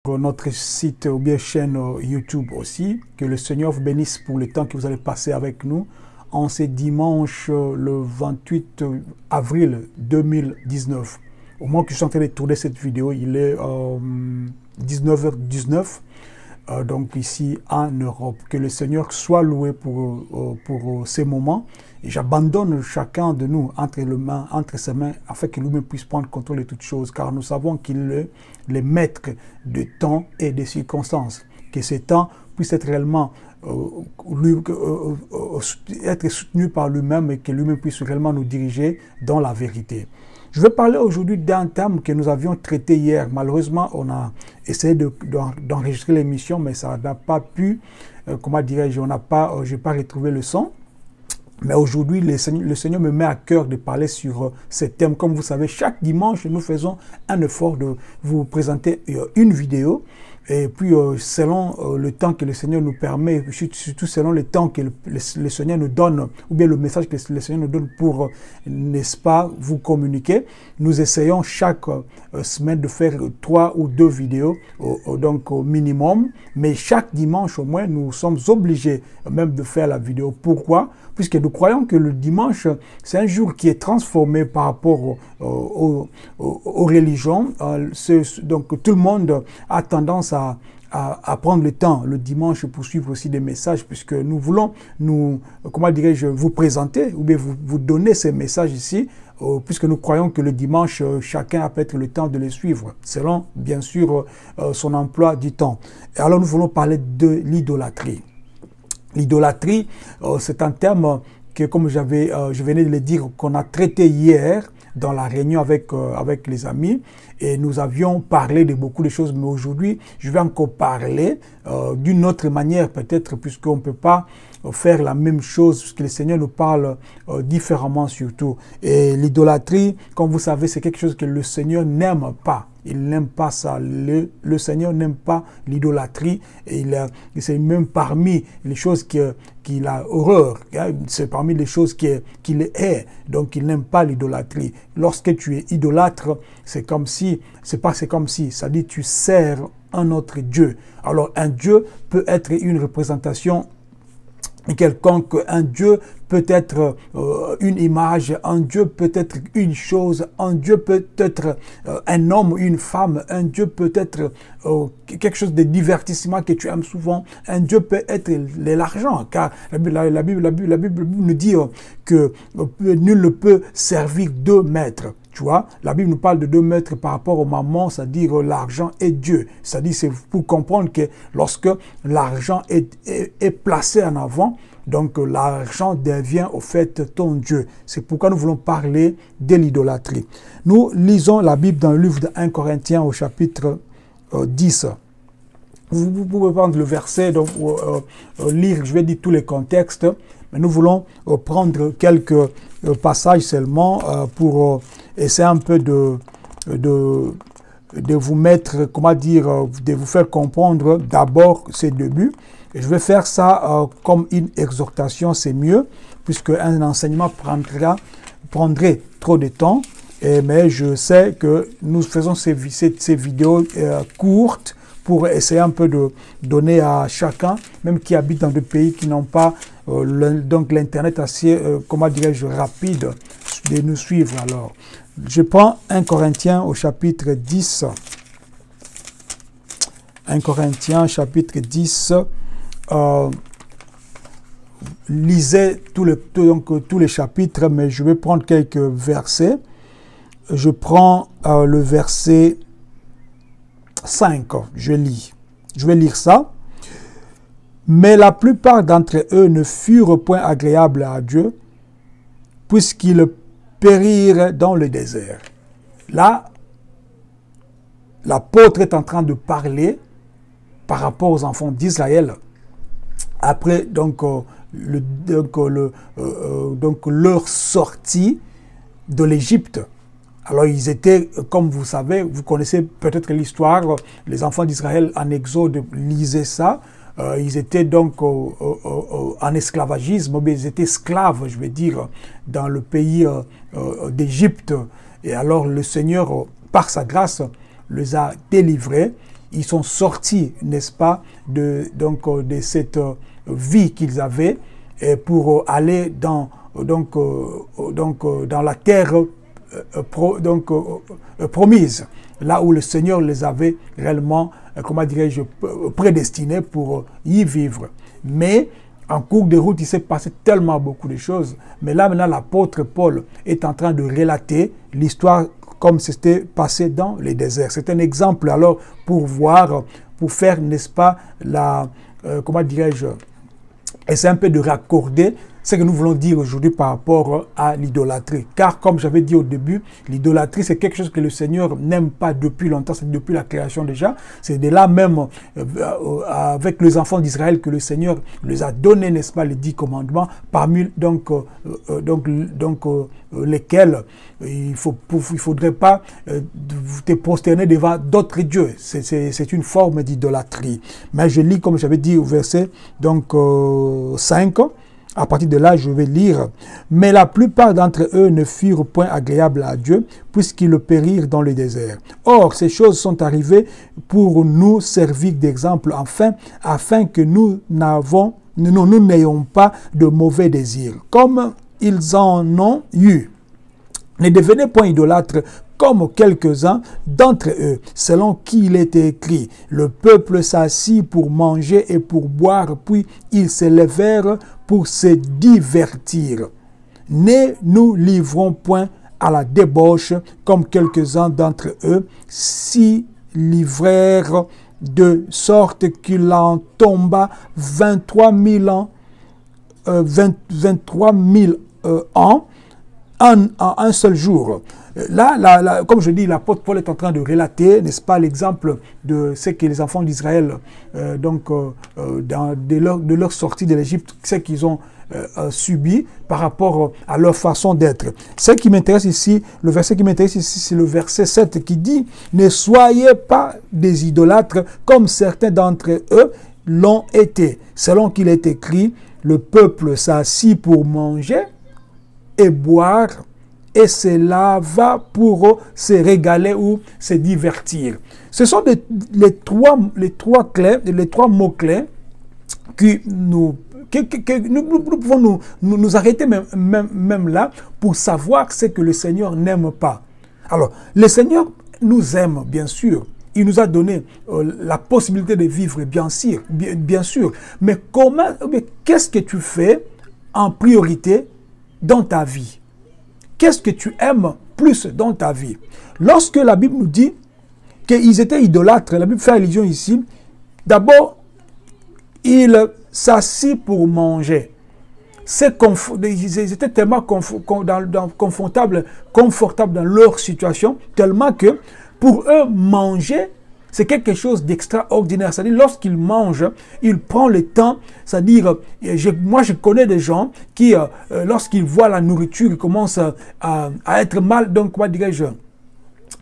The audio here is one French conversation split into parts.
Notre site ou bien chaîne YouTube aussi. Que le Seigneur vous bénisse pour le temps que vous allez passer avec nous en ce dimanche le 28 avril 2019. Au moment que je suis en train de tourner cette vidéo, il est 19h19, donc ici en Europe. Que le Seigneur soit loué pour ces moments. Et j'abandonne chacun de nous entre ses mains afin que lui-même puisse prendre contrôle de toutes choses, car nous savons qu'il est le maître de temps et des circonstances. Que ces temps puissent être réellement être soutenu par lui-même et que lui-même puisse réellement nous diriger dans la vérité. Je vais parler aujourd'hui d'un thème que nous avions traité hier. Malheureusement, on a essayé d'enregistrer l'émission, mais ça n'a pas pu, comment dirais-je, je n'ai pas retrouvé le son. Mais aujourd'hui, le Seigneur me met à cœur de parler sur ce thème. Comme vous savez, chaque dimanche, nous faisons un effort de vous présenter une vidéo. Et puis, selon le temps que le Seigneur nous permet, surtout selon le temps que le Seigneur nous donne, ou bien le message que le Seigneur nous donne pour, n'est-ce pas, vous communiquer, nous essayons chaque semaine de faire 3 ou 2 vidéos, donc au minimum. Mais chaque dimanche, au moins, nous sommes obligés même de faire la vidéo. Pourquoi? Puisque nous croyons que le dimanche, c'est un jour qui est transformé par rapport aux religions. Donc, tout le monde a tendance à prendre le temps le dimanche pour suivre aussi des messages, puisque nous voulons comment dirais-je, vous présenter ou bien vous donner ces messages ici, puisque nous croyons que le dimanche, chacun a peut-être le temps de les suivre, selon bien sûr son emploi du temps. Et alors nous voulons parler de l'idolâtrie. L'idolâtrie, c'est un terme que, comme je venais de le dire, qu'on a traité hier dans la réunion avec les amis, et nous avions parlé de beaucoup de choses, mais aujourd'hui, je vais encore parler d'une autre manière, peut-être, puisqu'on ne peut pas faire la même chose, puisque le Seigneur nous parle différemment surtout. Et l'idolâtrie, comme vous savez, c'est quelque chose que le Seigneur n'aime pas. Il n'aime pas ça. Le Seigneur n'aime pas l'idolâtrie. C'est même parmi les choses qu'il a horreur. C'est parmi les choses qu'il hait. Donc, il n'aime pas l'idolâtrie. Lorsque tu es idolâtre, c'est comme si, ça dit tu sers un autre Dieu. Alors, un Dieu peut être une représentation quelconque, un Dieu peut être une image, un Dieu peut être une chose, un Dieu peut être un homme, une femme, un Dieu peut être quelque chose de divertissement que tu aimes souvent, un Dieu peut être l'argent, car la Bible nous dit que nul ne peut servir 2 maîtres. Tu vois, la Bible nous parle de 2 maîtres par rapport au mammon, c'est-à-dire l'argent et Dieu. C'est-à-dire, c'est pour comprendre que lorsque l'argent est placé en avant, donc l'argent devient au fait ton Dieu. C'est pourquoi nous voulons parler de l'idolâtrie. Nous lisons la Bible dans le livre de 1 Corinthiens au chapitre 10. Vous pouvez prendre le verset, donc lire, je vais dire tous les contextes, mais nous voulons prendre quelques passages seulement pour essayer un peu de vous mettre, comment dire, de vous faire comprendre d'abord ces débuts. Et je vais faire ça comme une exhortation, c'est mieux, puisque un enseignement prendrait trop de temps. Mais je sais que nous faisons ces vidéos courtes pour essayer un peu de donner à chacun, même qui habite dans des pays qui n'ont pas donc l'internet assez, comment dirais-je, rapide, de nous suivre. Alors, je prends 1 Corinthiens au chapitre 10. 1 Corinthiens chapitre 10. Lisez tous les chapitres, mais je vais prendre quelques versets. Je prends le verset 5, je vais lire ça. Mais la plupart d'entre eux ne furent point agréables à Dieu, puisqu'ils périrent dans le désert. Là, l'apôtre est en train de parler par rapport aux enfants d'Israël. Après, donc leur sortie de l'Égypte. Alors, ils étaient, comme vous savez, vous connaissez peut-être l'histoire, les enfants d'Israël en Exode lisaient ça. Ils étaient donc en esclavagisme, mais ils étaient esclaves, je veux dire, dans le pays d'Égypte. Et alors, le Seigneur, par sa grâce, les a délivrés. ils sont sortis, n'est-ce pas, de cette vie qu'ils avaient pour aller dans la terre promise, là où le Seigneur les avait réellement, comment dirais-je, prédestinés pour y vivre. Mais en cours de route, il s'est passé tellement beaucoup de choses. Mais là, maintenant, l'apôtre Paul est en train de relater l'histoire comme c'était passé dans les déserts. C'est un exemple, alors, pour voir, pour faire, n'est-ce pas, comment dirais-je, essayer un peu de raccorder ce que nous voulons dire aujourd'hui par rapport à l'idolâtrie. Car, comme j'avais dit au début, l'idolâtrie, c'est quelque chose que le Seigneur n'aime pas depuis longtemps, c'est depuis la création déjà. C'est de là même, avec les enfants d'Israël, que le Seigneur les a donné, n'est-ce pas, les 10 commandements, parmi lesquels il ne faudrait pas te prosterner devant d'autres dieux. C'est une forme d'idolâtrie. Mais je lis, comme j'avais dit au verset 5, à partir de là, je vais lire. Mais la plupart d'entre eux ne furent point agréables à Dieu, puisqu'ils périrent dans le désert. Or, ces choses sont arrivées pour nous servir d'exemple, afin que nous n'ayons pas de mauvais désirs, comme ils en ont eu. Ne devenez point idolâtres comme quelques-uns d'entre eux, selon qui il est écrit. Le peuple s'assit pour manger et pour boire, puis ils se levèrent pour se divertir. Ne nous livrons point à la débauche comme quelques-uns d'entre eux s'y livrèrent, de sorte qu'il en tomba 23 000 ans, en un seul jour. Là, comme je dis, l'apôtre Paul est en train de relater, n'est-ce pas, l'exemple de ce que les enfants d'Israël, de leur sortie de l'Égypte, ce qu'ils ont subi par rapport à leur façon d'être. Ce qui m'intéresse ici, le verset qui m'intéresse ici, c'est le verset 7 qui dit « Ne soyez pas des idolâtres comme certains d'entre eux l'ont été. Selon qu'il est écrit, le peuple s'assit pour manger et boire, et cela va pour se régaler ou se divertir. » Ce sont les trois mots-clés que nous pouvons nous arrêter même là pour savoir ce que le Seigneur n'aime pas. Alors, le Seigneur nous aime, bien sûr. Il nous a donné la possibilité de vivre, bien sûr. Mais qu'est-ce que tu fais en priorité dans ta vie? Qu'est-ce que tu aimes plus dans ta vie? Lorsque la Bible nous dit qu'ils étaient idolâtres, la Bible fait allusion ici, d'abord, ils s'assit pour manger. Ils étaient tellement confortables dans leur situation, tellement que pour eux, manger, c'est quelque chose d'extraordinaire. C'est-à-dire, lorsqu'ils mangent, ils prennent le temps. C'est-à-dire, moi, je connais des gens qui, lorsqu'ils voient la nourriture, ils commencent à être mal, donc, comment dirais-je,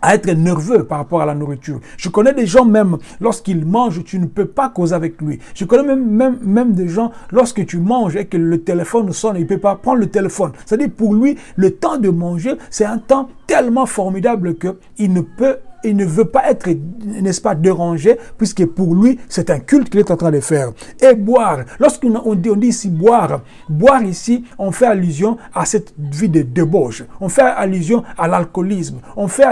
à être nerveux par rapport à la nourriture. Je connais des gens même, lorsqu'ils mangent, tu ne peux pas causer avec lui. Je connais même des gens, lorsque tu manges et que le téléphone sonne, il ne peut pas prendre le téléphone. C'est-à-dire, pour lui, le temps de manger, c'est un temps tellement formidable qu'il ne veut pas être, n'est-ce pas, dérangé, puisque pour lui, c'est un culte qu'il est en train de faire. Et boire. Lorsqu'on dit ici boire ici, on fait allusion à cette vie de débauche. On fait allusion à l'alcoolisme. On fait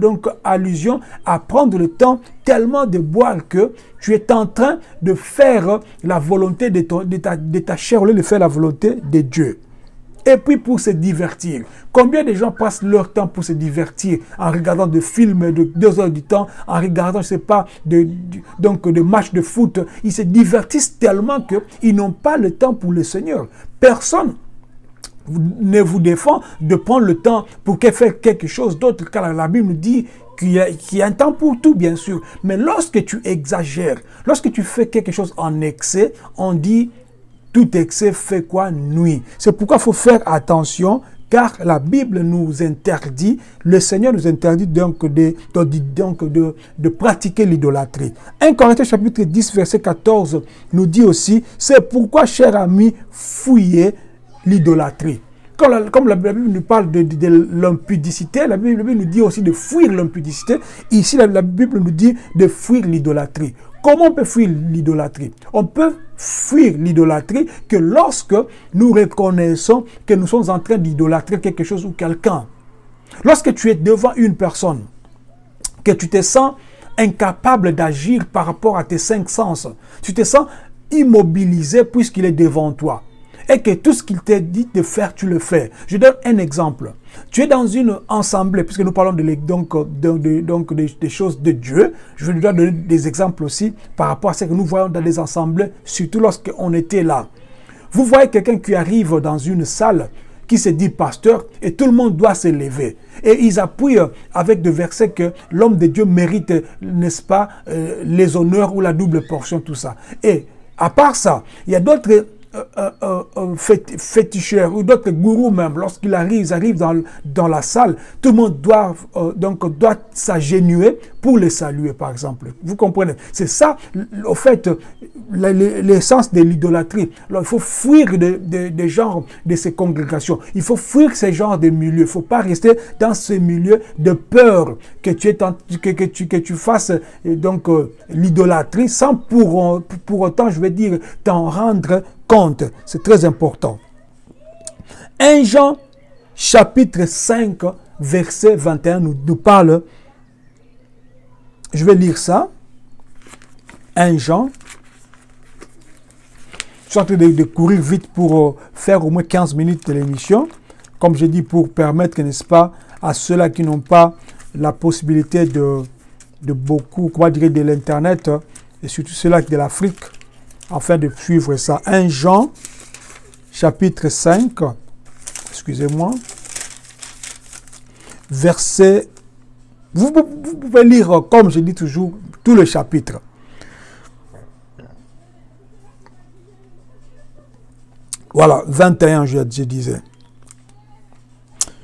donc allusion à prendre le temps tellement de boire que tu es en train de faire la volonté de ta chair au lieu de faire la volonté de Dieu. Et puis pour se divertir. Combien de gens passent leur temps pour se divertir en regardant des films de 2 heures du temps, en regardant, je ne sais pas, des matchs de foot. Ils se divertissent tellement qu'ils n'ont pas le temps pour le Seigneur. Personne ne vous défend de prendre le temps pour faire quelque chose d'autre, car la Bible nous dit qu'il y a un temps pour tout, bien sûr. Mais lorsque tu exagères, lorsque tu fais quelque chose en excès, on dit tout excès fait quoi? Nuit. C'est pourquoi il faut faire attention, car la Bible nous interdit, le Seigneur nous interdit donc de pratiquer l'idolâtrie. 1 Corinthiens chapitre 10, verset 14 nous dit aussi, c'est pourquoi, chers amis, fuyez l'idolâtrie. comme la Bible nous parle de l'impudicité, la Bible nous dit aussi de fuir l'impudicité. Ici, la Bible nous dit de fuir l'idolâtrie. Comment on peut fuir l'idolâtrie? On peut fuir l'idolâtrie que lorsque nous reconnaissons que nous sommes en train d'idolâtrer quelque chose ou quelqu'un. Lorsque tu es devant une personne, que tu te sens incapable d'agir par rapport à tes 5 sens, tu te sens immobilisé puisqu'il est devant toi, et que tout ce qu'il t'a dit de faire, tu le fais. Je donne un exemple. Tu es dans une assemblée, puisque nous parlons des choses de Dieu. Je vais vous donner des exemples aussi par rapport à ce que nous voyons dans les assemblées, surtout lorsqu'on était là. Vous voyez quelqu'un qui arrive dans une salle, qui se dit pasteur, et tout le monde doit se lever. Et ils appuient avec des versets que l'homme de Dieu mérite, n'est-ce pas, les honneurs ou la double portion, tout ça. Et à part ça, il y a d'autres féticheurs ou d'autres gourous même, lorsqu'ils arrivent, dans la salle, tout le monde doit s'agenouiller pour les saluer, par exemple. Vous comprenez? C'est ça, au fait, l'essence de l'idolâtrie. Il faut fuir des genres de ces congrégations. Il faut fuir ces genres de milieux. Il ne faut pas rester dans ces milieux de peur que tu fasses l'idolâtrie sans pour autant, je vais dire, t'en rendre compte. C'est très important. 1 Jean, chapitre 5, verset 21, nous parle. Je vais lire ça. 1 Jean. Je suis en train de courir vite pour faire au moins 15 minutes de l'émission. Comme je dis, pour permettre, n'est-ce pas, à ceux-là qui n'ont pas la possibilité de beaucoup, comment dire, de l'Internet, et surtout ceux-là de l'Afrique, afin de suivre ça. 1 Jean, chapitre 5, excusez-moi, verset, vous pouvez lire, comme je dis toujours, tout le chapitre. Voilà, 21, je disais.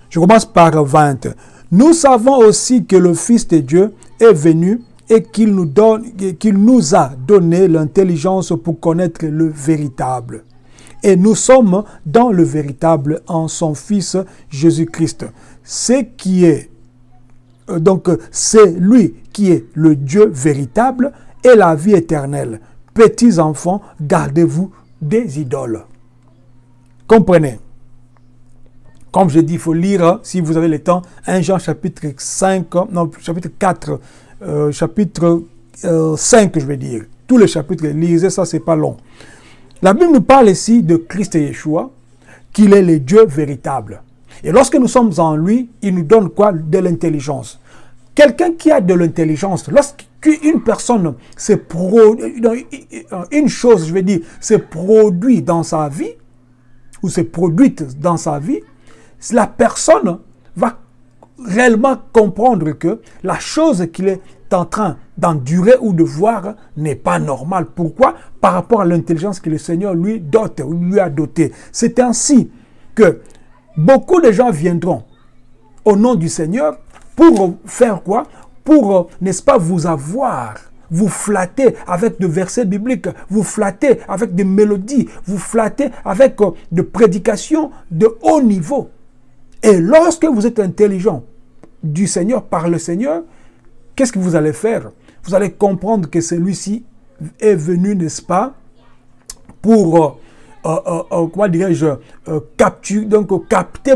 Je commence par 20. Nous savons aussi que le Fils de Dieu est venu et qu'il nous a donné l'intelligence pour connaître le véritable. Et nous sommes dans le véritable en son Fils Jésus-Christ. C'est lui qui est le Dieu véritable et la vie éternelle. Petits enfants, gardez-vous des idoles. Comprenez. Comme je dis, il faut lire, si vous avez le temps, 1 Jean chapitre 4, chapitre 5, je vais dire. Tous les chapitres, lisez ça, c'est pas long. La Bible nous parle ici de Christ Yeshua, qu'il est le Dieu véritable. Et lorsque nous sommes en lui, il nous donne quoi? De l'intelligence. Quelqu'un qui a de l'intelligence, lorsqu'une personne se produit dans sa vie, ou se produite dans sa vie, la personne va réellement comprendre que la chose qu'il est en train d'endurer ou de voir n'est pas normale. Pourquoi? Par rapport à l'intelligence que le Seigneur lui a dotée. C'est ainsi que beaucoup de gens viendront au nom du Seigneur pour faire quoi? Pour, n'est-ce pas, vous flatter avec des versets bibliques, vous flatter avec des mélodies, vous flatter avec des prédications de haut niveau. Et lorsque vous êtes intelligent du Seigneur, par le Seigneur, qu'est-ce que vous allez faire? Vous allez comprendre que celui-ci est venu, n'est-ce pas, pour, comment dirais-je, capter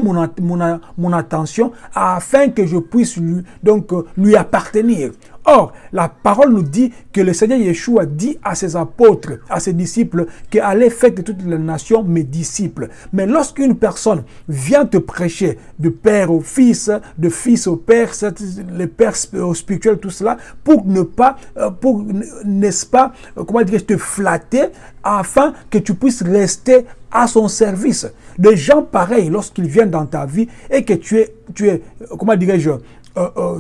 mon attention afin que je puisse lui appartenir. Or, la parole nous dit que le Seigneur Yeshua dit à ses apôtres, à ses disciples, qu'allez faire de toutes les nations mes disciples. Mais lorsqu'une personne vient te prêcher de père au fils, de fils au père, les pères spirituels, tout cela, pour n'est-ce pas, comment dire, te flatter, afin que tu puisses rester à son service. Des gens pareils, lorsqu'ils viennent dans ta vie et que tu es comment dirais-je,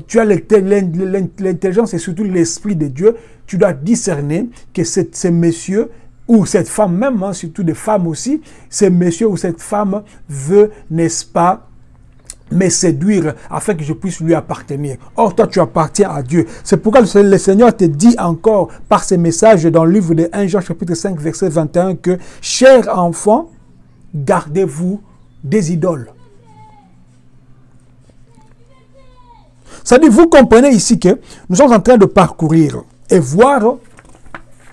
tu as l'intelligence et surtout l'esprit de Dieu, tu dois discerner que ces messieurs ou cette femme même, hein, surtout des femmes aussi, ces messieurs ou cette femme veut, n'est-ce pas, me séduire afin que je puisse lui appartenir. Or, toi, tu appartiens à Dieu. C'est pourquoi le Seigneur te dit encore par ces messages dans le livre de 1 Jean chapitre 5 verset 21 que « Chers enfants, gardez-vous des idoles. C'est-à-dire, vous comprenez ici que nous sommes en train de parcourir et voir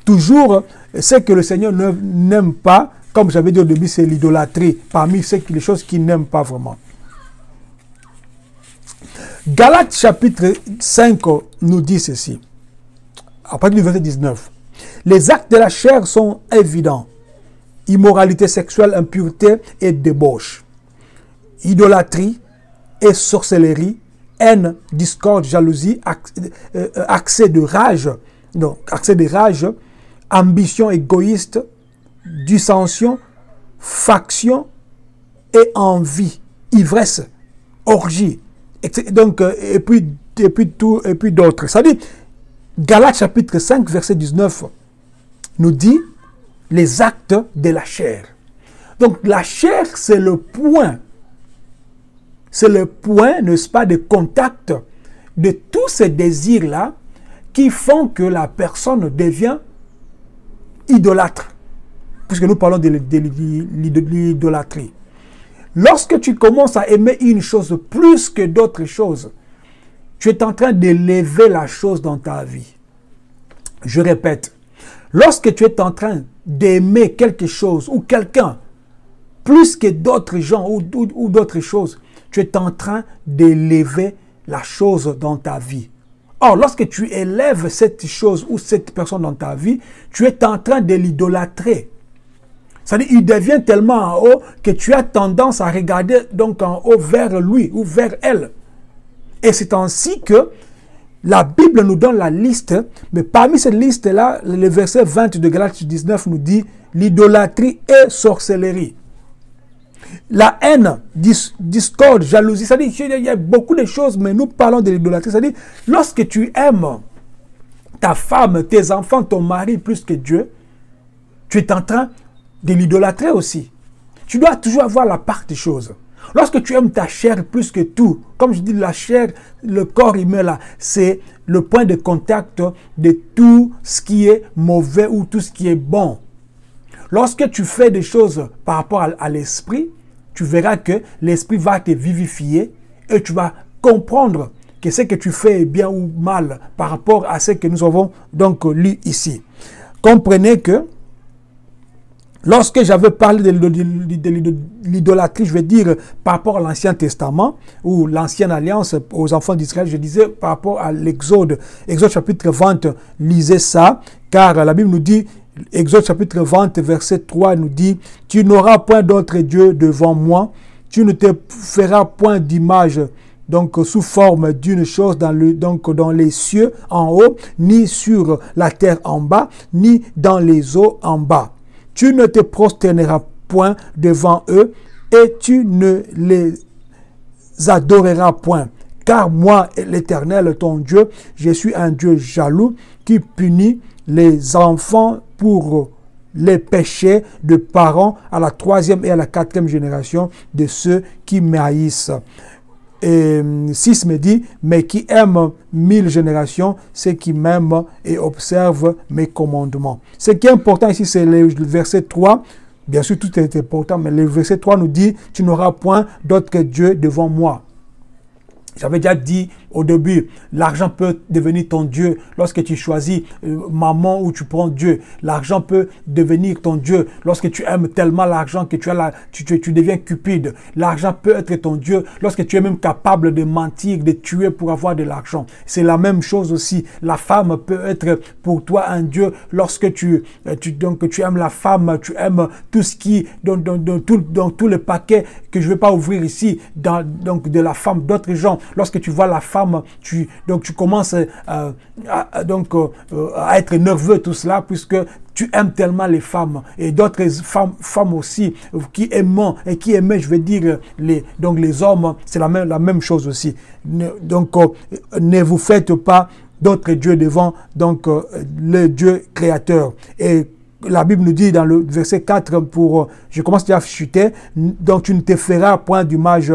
toujours ce que le Seigneur n'aime pas. Comme j'avais dit au début, c'est l'idolâtrie, parmi les choses qu'il n'aime pas vraiment. Galates chapitre 5 nous dit ceci, à partir du verset 19. Les actes de la chair sont évidents. Immoralité sexuelle, impureté et débauche. Idolâtrie et sorcellerie, haine, discorde, jalousie, accès de rage, ambition égoïste, dissension, faction et envie, ivresse, orgie, donc, et puis d'autres. C'est-à-dire, Galates chapitre 5, verset 19 nous dit les actes de la chair. Donc, la chair, c'est le point, n'est-ce pas, de contact de tous ces désirs-là qui font que la personne devient idolâtre. Puisque nous parlons de l'idolâtrie. Lorsque tu commences à aimer une chose plus que d'autres choses, tu es en train d'élever la chose dans ta vie. Je répète, lorsque tu es en train d'aimer quelque chose ou quelqu'un plus que d'autres gens ou d'autres choses, tu es en train d'élever la chose dans ta vie. Or, lorsque tu élèves cette chose ou cette personne dans ta vie, tu es en train de l'idolâtrer. C'est-à-dire, il devient tellement en haut que tu as tendance à regarder donc en haut vers lui ou vers elle. Et c'est ainsi que la Bible nous donne la liste, mais parmi cette liste-là, le verset 20 de Galates 19 nous dit l'idolâtrie et sorcellerie. La haine, discorde, jalousie, c'est-à-dire qu'il y a beaucoup de choses, mais nous parlons de l'idolâtrie. C'est-à-dire, lorsque tu aimes ta femme, tes enfants, ton mari plus que Dieu, tu es en train de l'idolâtrer aussi. Tu dois toujours avoir la part des choses. Lorsque tu aimes ta chair plus que tout, comme je dis, la chair, le corps humain là, c'est le point de contact de tout ce qui est mauvais ou tout ce qui est bon. Lorsque tu fais des choses par rapport à l'esprit, tu verras que l'esprit va te vivifier et tu vas comprendre que ce que tu fais est bien ou mal par rapport à ce que nous avons donc lu ici. Comprenez que lorsque j'avais parlé de l'idolâtrie, je vais dire par rapport à l'Ancien Testament ou l'Ancienne Alliance aux enfants d'Israël, je disais par rapport à l'Exode. Exode chapitre 20, lisez ça, car la Bible nous dit, Exode chapitre 20, verset 3 nous dit, « Tu n'auras point d'autre Dieu devant moi, tu ne te feras point d'image donc sous forme d'une chose dans les cieux en haut, ni sur la terre en bas, ni dans les eaux en bas. Tu ne te prosterneras point devant eux et tu ne les adoreras point. Car moi, l'Éternel, ton Dieu, je suis un Dieu jaloux qui punit les enfants pour les péchés de parents à la 3e et à la 4e génération de ceux qui m'haïssent. » Et 6 me dit, mais qui aime 1000 générations, ceux qui m'aiment et observent mes commandements. Ce qui est important ici, c'est le verset 3. Bien sûr, tout est important, mais le verset 3 nous dit, tu n'auras point d'autre Dieu devant moi. J'avais déjà dit au début, l'argent peut devenir ton Dieu lorsque tu choisis maman ou tu prends Dieu. L'argent peut devenir ton Dieu lorsque tu aimes tellement l'argent que tu deviens cupide. L'argent peut être ton Dieu lorsque tu es même capable de mentir, de tuer pour avoir de l'argent. C'est la même chose aussi. La femme peut être pour toi un Dieu lorsque tu aimes la femme, tu aimes tout ce qui, dans tout le paquet que je ne vais pas ouvrir ici, de la femme, d'autres gens. Lorsque tu vois la femme, tu commences à être nerveux, tout cela, puisque tu aimes tellement les femmes. Et d'autres femmes aussi, qui aimaient, je veux dire, les hommes, c'est la même chose aussi. Ne vous faites pas d'autres dieux devant le Dieu créateur. Et la Bible nous dit dans le verset 4, je commence déjà à chuter, donc tu ne te feras point d'image,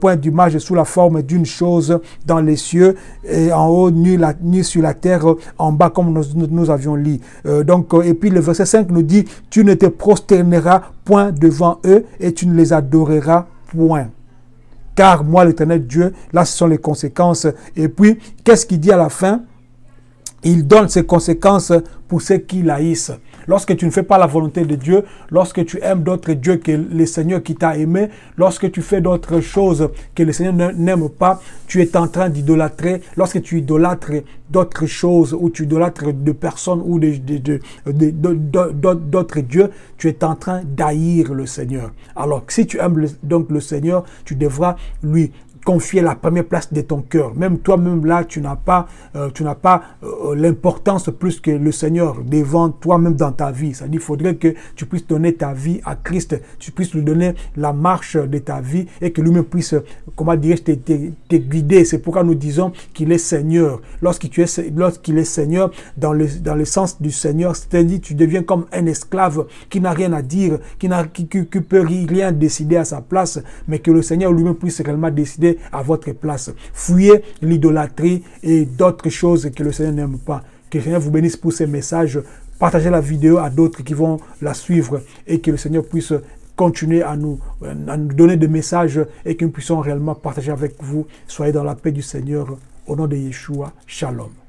point d'image sous la forme d'une chose dans les cieux, et en haut, ni sur la terre, en bas, comme nous avions lu. Et puis le verset 5 nous dit, tu ne te prosterneras point devant eux, et tu ne les adoreras point. Car moi, l'Éternel Dieu, là, ce sont les conséquences. Et puis, qu'est-ce qu'il dit à la fin? Il donne ses conséquences pour ceux qui l'haïssent. Lorsque tu ne fais pas la volonté de Dieu, lorsque tu aimes d'autres dieux que le Seigneur qui t'a aimé, lorsque tu fais d'autres choses que le Seigneur n'aime pas, tu es en train d'idolâtrer. Lorsque tu idolâtres d'autres choses ou tu idolâtres de personnes ou d'autres dieux, tu es en train d'haïr le Seigneur. Alors, si tu aimes donc le Seigneur, tu devras lui confier la première place de ton cœur. Même toi-même là, tu n'as pas l'importance plus que le Seigneur devant toi-même dans ta vie. C'est-à-dire qu'il faudrait que tu puisses donner ta vie à Christ, tu puisses lui donner la marche de ta vie et que lui-même puisse, comment dirais-je, te guider. C'est pourquoi nous disons qu'il est Seigneur. Lorsqu'il est Seigneur, dans le sens du Seigneur, c'est-à-dire tu deviens comme un esclave qui n'a rien à dire, qui peut rien décider à sa place, mais que le Seigneur lui-même puisse réellement décider à votre place. Fuyez l'idolâtrie et d'autres choses que le Seigneur n'aime pas. Que le Seigneur vous bénisse pour ces messages. Partagez la vidéo à d'autres qui vont la suivre et que le Seigneur puisse continuer à nous donner des messages et que nous puissions réellement partager avec vous. Soyez dans la paix du Seigneur. Au nom de Yeshua, Shalom.